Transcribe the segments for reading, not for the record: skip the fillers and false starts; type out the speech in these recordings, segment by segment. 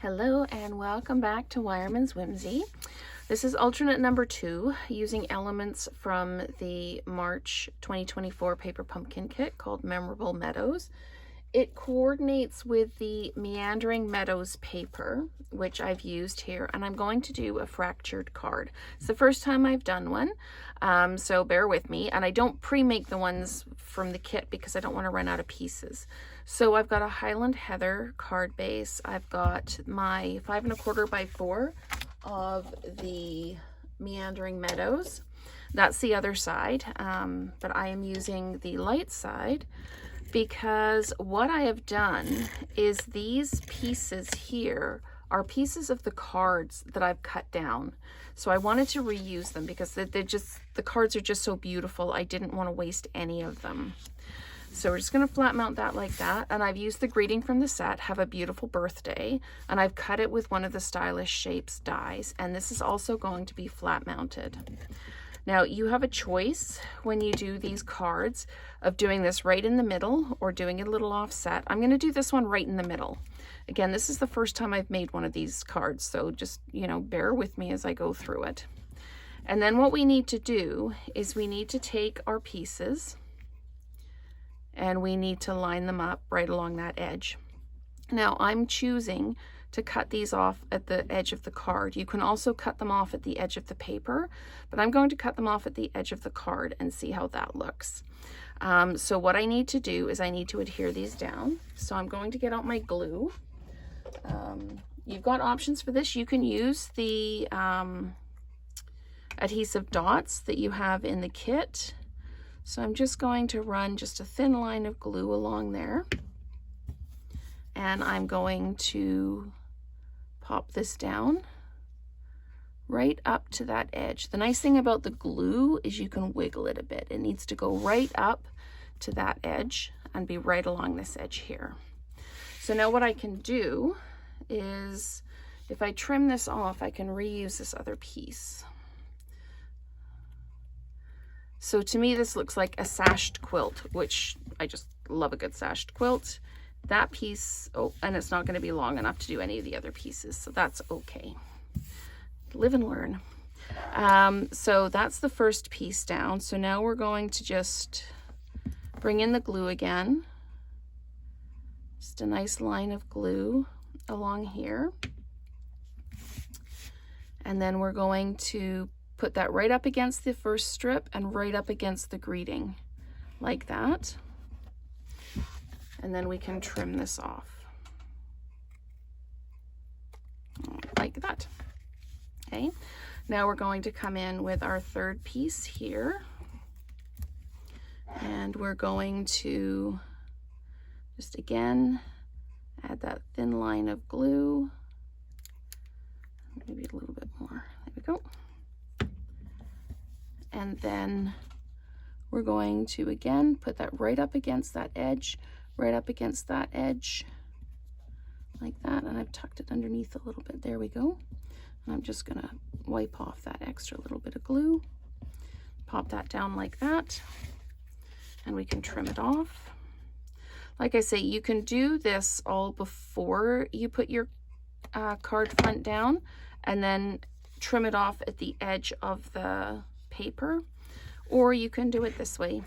Hello and welcome back to Wireman's Whimsy. This is alternate number 2 using elements from the March 2024 paper pumpkin kit called Memorable Meadows. It coordinates with the Meandering Meadows paper, which I've used here, and I'm going to do a fractured card. It's the first time I've done one, so bear with me. And I don't pre-make the ones from the kit because I don't want to run out of pieces. So I've got a Highland Heather card base. I've got my 5 1/4 by 4 of the Meandering Meadows. That's the other side, but I am using the light side because what I have done is these pieces here are pieces of the cards that I've cut down. So I wanted to reuse them because the cards are just so beautiful. I didn't want to waste any of them. So we're just going to flat mount that like that. And I've used the greeting from the set, Have a Beautiful Birthday. And I've cut it with one of the Stylish Shapes dies. And this is also going to be flat mounted. Now you have a choice when you do these cards of doing this right in the middle or doing it a little offset. I'm going to do this one right in the middle. Again, this is the first time I've made one of these cards, so just, bear with me as I go through it. And then what we need to do is we need to take our pieces and we need to line them up right along that edge. Now I'm choosing to cut these off at the edge of the card. You can also cut them off at the edge of the paper, but I'm going to cut them off at the edge of the card and see how that looks. So what I need to do is I need to adhere these down. So I'm going to get out my glue. You've got options for this. You can use the adhesive dots that you have in the kit. So I'm just going to run just a thin line of glue along there. And I'm going to pop this down right up to that edge. The nice thing about the glue is you can wiggle it a bit. It needs to go right up to that edge and be right along this edge here. So now what I can do is if I trim this off, I can reuse this other piece. So to me, this looks like a sashed quilt, which I just love a good sashed quilt. That piece, and it's not going to be long enough to do any of the other pieces, so that's okay. Live and learn. So that's the first piece down. So now we're going to just bring in the glue again. Just a nice line of glue along here. And then we're going to put that right up against the first strip and right up against the greeting, like that. And then we can trim this off like that. Okay, now we're going to come in with our third piece here, and we're going to just again add that thin line of glue, maybe a little bit more. There we go. And then we're going to again put that right up against that edge, right up against that edge like that, and I've tucked it underneath a little bit. There we go. And I'm just gonna wipe off that extra little bit of glue, pop that down like that, and we can trim it off. Like I say, you can do this all before you put your card front down and then trim it off at the edge of the paper, or you can do it this way.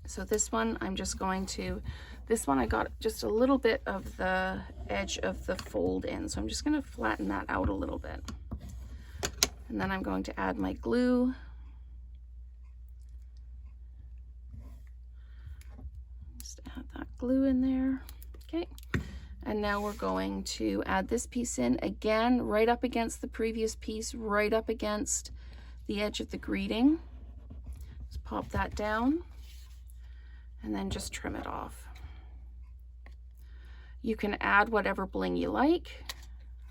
So this one, I'm just going to, this one I got just a little bit of the edge of the fold in. So I'm just going to flatten that out a little bit. And then I'm going to add my glue. Just add that glue in there. Okay. And now we're going to add this piece in again, right up against the previous piece, right up against the edge of the greeting. Just pop that down. And then just trim it off. You can add whatever bling you like.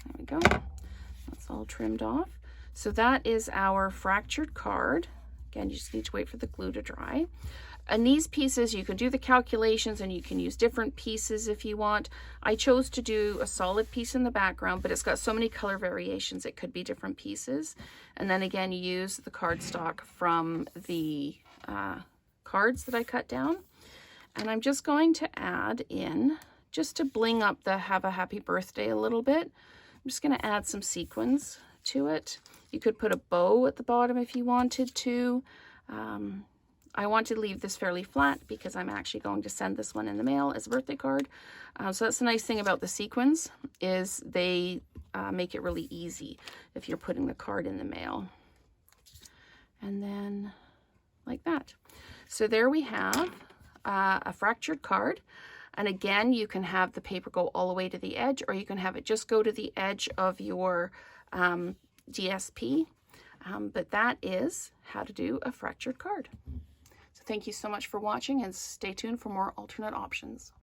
There we go. That's all trimmed off. So that is our fractured card. Again, you just need to wait for the glue to dry. And these pieces, you can do the calculations and you can use different pieces if you want. I chose to do a solid piece in the background, but it's got so many color variations, it could be different pieces. And then again, you use the cardstock from the cards that I cut down. And I'm just going to add in just to bling up the have a happy birthday a little bit. I'm just going to add some sequins to it. You could put a bow at the bottom if you wanted to. I want to leave this fairly flat because I'm actually going to send this one in the mail as a birthday card. So that's the nice thing about the sequins, is they make it really easy if you're putting the card in the mail. And then like that. So there we have a fractured card. And again, you can have the paper go all the way to the edge, or you can have it just go to the edge of your DSP. But that is how to do a fractured card. So thank you so much for watching, and stay tuned for more alternate options.